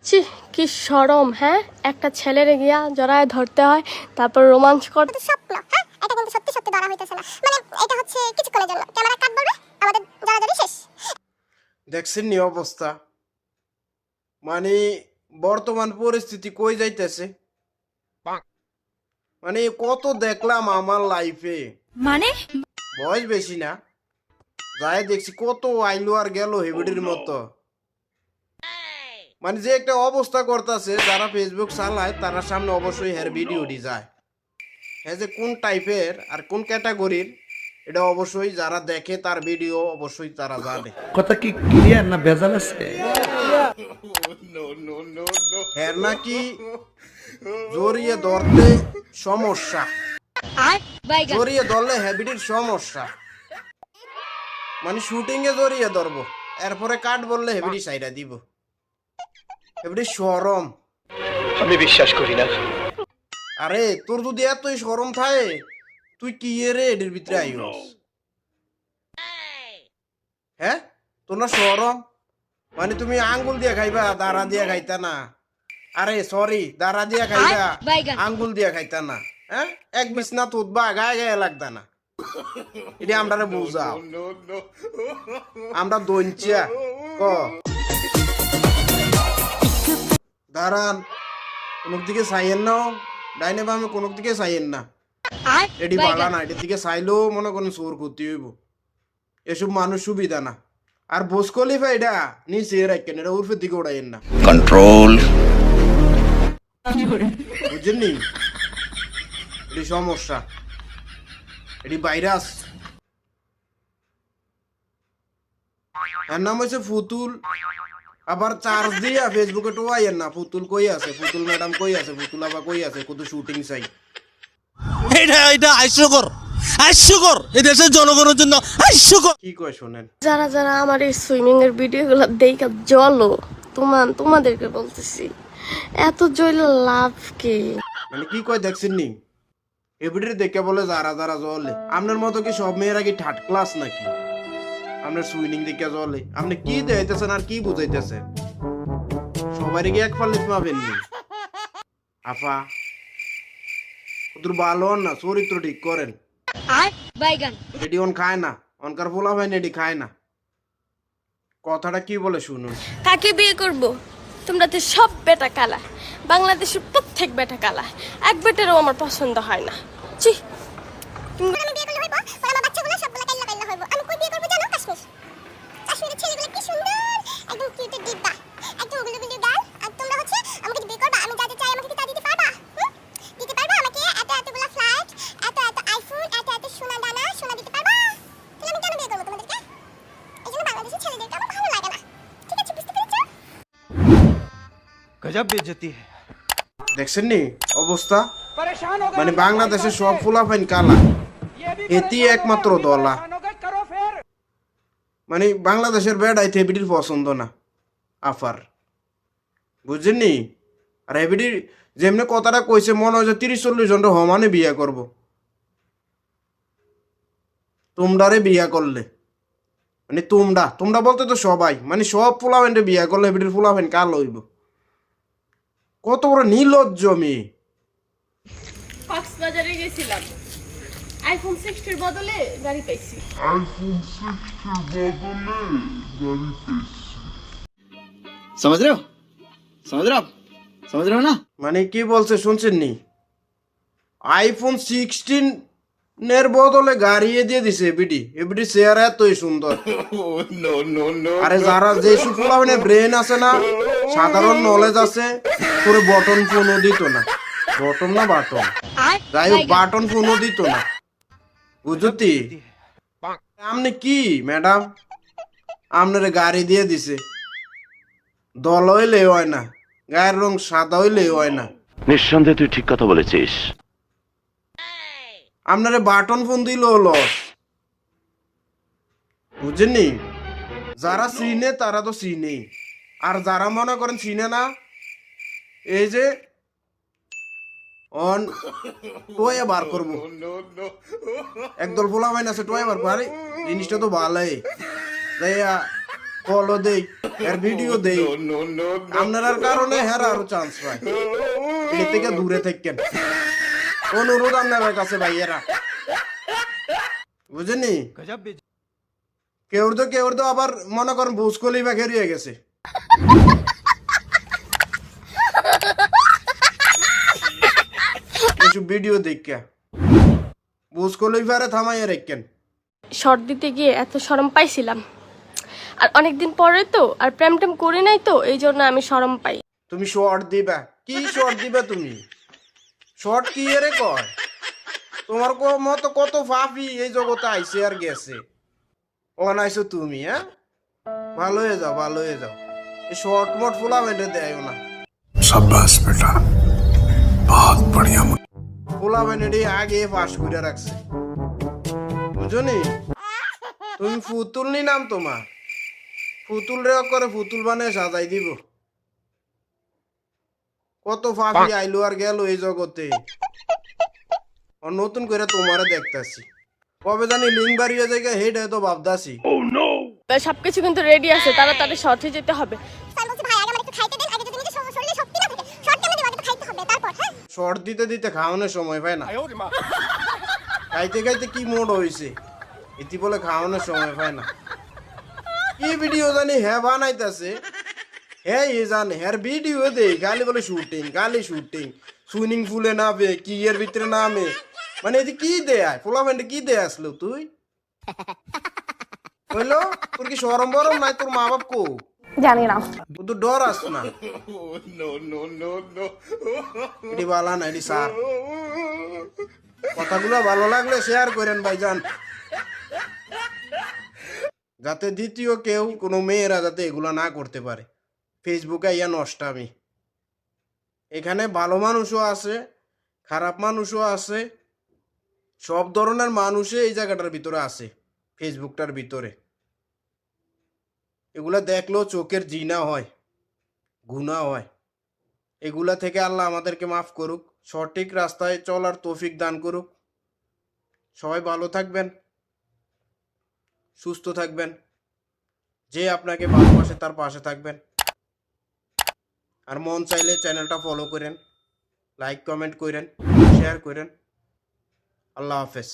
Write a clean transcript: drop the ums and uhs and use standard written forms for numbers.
ছি, কি শরম। হ্যাঁ, একটা ছেলেরে গিয়া জড়ায় ধরতে হয়, তারপর রোমাঞ্চ করতে। স্বপ্ন, হ্যাঁ, এটা কিন্তু সত্যি সত্যি ধরা হইতেছে না। মানে এটা হচ্ছে কিছুক্ষণের জন্য। ক্যামেরা কাট বলবে, আমাদের জড়াজড়ি শেষ। দেখছেন নি অবস্থা, মানে বর্তমান পরিস্থিতি কই যাইতেছে। মানে কত দেখলাম আমার লাইফে, মানে বয়স বেশি না, যাই দেখছি কত আইলো আর গেল হেবিডির মতো। মানে যে একটা অবস্থা করতেছে, যারা ফেসবুক চালায় তার সামনে অবশ্যই হের ভিডিওটি যায়। হ্যাঁ, যে কোন টাইপের আর কোন ক্যাটাগরির এটা অবশ্যই যারা দেখে তার ভিডিও অবশ্যই তারা জানে। কথা কি ক্লিয়ার না ভেজাল আছে? হের নাকি জড়িয়ে ধরতে সমস্যা, জড়িয়ে ধরলে হ্যাবিটির সমস্যা। মানে শুটিং এ জড়িয়ে ধরবো, এরপরে কাট বললে হেবিটি সাইডা দিব। হেবিটি শরম, আমি বিশ্বাস করি না। আরে তোর যদি এতই শরম থাকে, তুই কি রে এদের ভিতরে আইস? হ্যাঁ, তোর না শরম? মানে তুমি আঙ্গুল দিয়ে খাইবা, দাঁড়া দিয়ে খাইতা না। আরে সরি, দাঁড়া দিয়ে খাইবা, আঙ্গুল দিয়ে খাইতা না। হ্যাঁ, এক বিছনা তুতবা, গায়ে গায়ে লাগতা না। এটা আমরা বুঝাও, আমরা দইনচিয়া ক দাঁড়ান, কোন দিকে চাইয়েন না, ডাইনে বামে কোন দিকে চাইয়েন না। এটি বালা না, এটির দিকে চাইলেও মনে করেন চোর করতে হইব। এসব মানুষ সুবিধা না। আর বোস কলিফা এটা নিচে রাখেন, এটা উর্ফের দিকে উড়াইয়েন না। কন্ট্রোল। বুঝছেন নি, এটি সমস্যা, এটি ভাইরাস। এর নাম হচ্ছে ফুতুল। আবার চার্জ দিয়া ফেসবুকে টোয়াইয়েন না। ফুতুল কই আছে, ফুতুল ম্যাডাম কই আছে, ফুতুল আবার কই আছে, কত শুটিং চাই। এটা হাস্যকর এই দেশের জনগণের জন্য হাস্যকর। কি কয় শোনেন, যারা যারা আমার এই সুইমিং এর ভিডিওগুলো দেখে জলো, তোমাদেরকে বলতেছি, এত জল লাভ কি? মানে কি কয় দেখছেন নি? এবিডির দেখে বলে যারা যারা জলে। আপনার মতো কি সব মেয়েরা কি থার্ড ক্লাস নাকি? আপনার সুইমিং দেখে জলে। আপনি কি দেখাইতেছেন আর কি বুঝাইতেছেন? সবারই কি এক ফাল্লিস পাবেন নি? আফা তোর ভালো হন না, চরিত্র ঠিক করেন। এটি অন খায় না, অনকার ফোলা হয় না, এটি খায় না। কথাটা কি বলে শুনুন। কাকে বিয়ে করব? তোমরা তো সব বেটা কালা, বাংলাদেশের প্রত্যেক বেটা কালা, এক বেটারও আমার পছন্দ হয় না। ছি, আমি বিয়ে করলে হইব, পরে আমার বাচ্চাগুলো সবগুলো কাইল্লা কাইল্লা হইব। আমি কই বিয়ে করব জানো? কাশ্মীর। কাশ্মীরের ছেলেগুলো কি সুন্দর, একদম কিউটের ডিব্বা, একদম ওগুলো গুলো গাল। আর তোমরা হচ্ছে আমাকে বিয়ে করবা, আমি যা যা চাই আমাকে কি তা দিতে পারবা? দিতে পারবা আমাকে? এতগুলো ফ্লাইট, এত আইফোন, এত সোনা দানা, সোনা দিতে পারবা? তাহলে আমি কেন বিয়ে করব তোমাদেরকে? এই জন্য বাংলাদেশের ছেলেদেরকে আমার ভালো লাগে না। ঠিক আছে, বুঝতে পেরেছো? গজব বেজতি। দেখছেন নি অবস্থা? মানে বাংলাদেশের সব ফুলাফাইন কালা, এটি একমাত্র দলা। মানে বাংলাদেশের বেড়াই হেবিটির পছন্দ না আফার, বুঝছেন নি? আর হেবিটির যেমনি কথাটা কইছে, মনে হয় যে 30-40 জন হমানে বিয়া করব। তোমরারে বিয়া করলে, মানে তোমরা বলতে তো সবাই, মানে সব ফুলাফাইনরে বিয়া করলে হেবিটির ফুলাফাইন কাল হইব। কত বড় নির্লজ্জ মেয়ে। কক্সবাজারে গেছিলাম, আইফোন 60 এর বদলে গাড়ি পাইছি। समझ रहे हो ना? মানে কি বলছে শুনছেন নি? আইফোন 16 এর বদলে গাড়ি দিয়ে দিছে এবিডি। এবিডি চেহারা এতই সুন্দর। আরে যারা যে সুফলাবনে ব্রেন আছে না, সাধারণ নলেজ আছে, পুরো বটন ফোনও দিত না। বটন না বাটন, যাই হোক বাটন ফোনও দিত না, বুঝতি? আপনি কি ম্যাডাম, আপনার গাড়ি দিয়ে দিছে, দল হইলে হয় না, গায়ের রং সাদা হইলে হয় না। নিঃসন্দেহে তুই ঠিক কথা বলেছিস। আপনারে বাটন ফোন দিল লস, বুঝেননি? যারা চিনে তারা তো চিনে, আর যারা মনে করেন চিনে না, এই যে অন টোয়ে বার করবো, একদল ফোলা বাইন আছে টোয়ে বার করে, জিনিসটা তো ভালোই, ফলো দেই। এর ভিডিও দেই আপনার কারণে হের আরো চান্স পায় এর থেকে দূরে থাকেন অনুরোধ আপনার কাছে ভাইয়েরা বুঝেনি কেউ তো আবার মনে করেন ভুসকলি বা ঘেরিয়ে গেছে এসব ভিডিও দেখা ভুসকলি ফারে থামাইয়া রেখেন শর্ট দিতে গিয়ে এত শরম পাইছিলাম আর অনেকদিন পরে তো আর প্রেম টেম করি নাই তো এই জন্য আমি শরম পাই তুমি শর্ট দিবা কি শর্ট দিবা তুমি শর্ট কি এরে কয় তোমার মতো কত ফাফি এই জগতে আইছে আর গেছে অনাইছো তুমি হ্যাঁ ভালো হয়ে যাও এই শর্ট মোট ফুলা বেঁধে দেয় না शाबाश बेटा बहुत बढ़िया ফুলা বেঁধে আগে পাস করে রাখছে বুঝনি তুমি ফুতুল নি নাম তোমার ফুতুল রে করে ফুতুল বানিয়ে সাজাই দিব কত ফাফি আইলো আর গেল এই জগতে নতুন করে তোমারে দেখতাছি কবে জানি লিঙ্ক বাড়িয়ে জায়গা হেড হয়তো ভাবতাছি সবকিছু কিন্তু রেডি আছে তাড়াতাড়ি শর্টে যেতে হবে স্যার বলছে ভাই আগে আমার একটু খাইতে দেন আগে যদি নিজের শরীরে শক্তি না থাকে শর্ট কেন দিব আগে তো খাইতে হবে তারপর হ্যাঁ শর্ট দিতে খাওয়ানোর সময় পায় না খাইতে কি মোড হয়েছে এটি বলে খাওয়ানোর সময় পায় না কি ভিডিও জানি হ্যাঁ বানাইতেছে হ্যাঁ এ জানে হ্যাঁ ভিডিও দে গালি বলে শুটিং সুইমিং পুলে নামে কি এর ভিতরে নামে মানে এটি কি দেয় পোলামেন্টে কি দেয় আসলো তুই হইলো তোর কি সরম বরম নাই তোর মা বাপ কো জানি না ও তো ডর আস না এটি বালা না এটি সার কথাগুলো ভালো লাগলে শেয়ার করেন ভাইজান যাতে দ্বিতীয় কেউ কোনো মেয়েরা যাতে এগুলা না করতে পারে ফেসবুকে ইয়া নষ্টামি এখানে ভালো মানুষও আছে খারাপ মানুষও আছে সব ধরনের মানুষই এই জায়গাটার ভিতরে আছে ফেসবুকটার ভিতরে এগুলা দেখলেও চোখের জিনা হয় গুনাহ হয় এগুলা থেকে আল্লাহ আমাদেরকে মাফ করুক সঠিক রাস্তায় চলার তৌফিক দান করুক সবাই ভালো থাকবেন সুস্থ থাকবেন যে আপনাকে ভালোবাসে তার পাশে থাকবেন আর মন চাইলে চ্যানেলটা ফলো করেন লাইক কমেন্ট করেন শেয়ার করেন আল্লাহ হাফেজ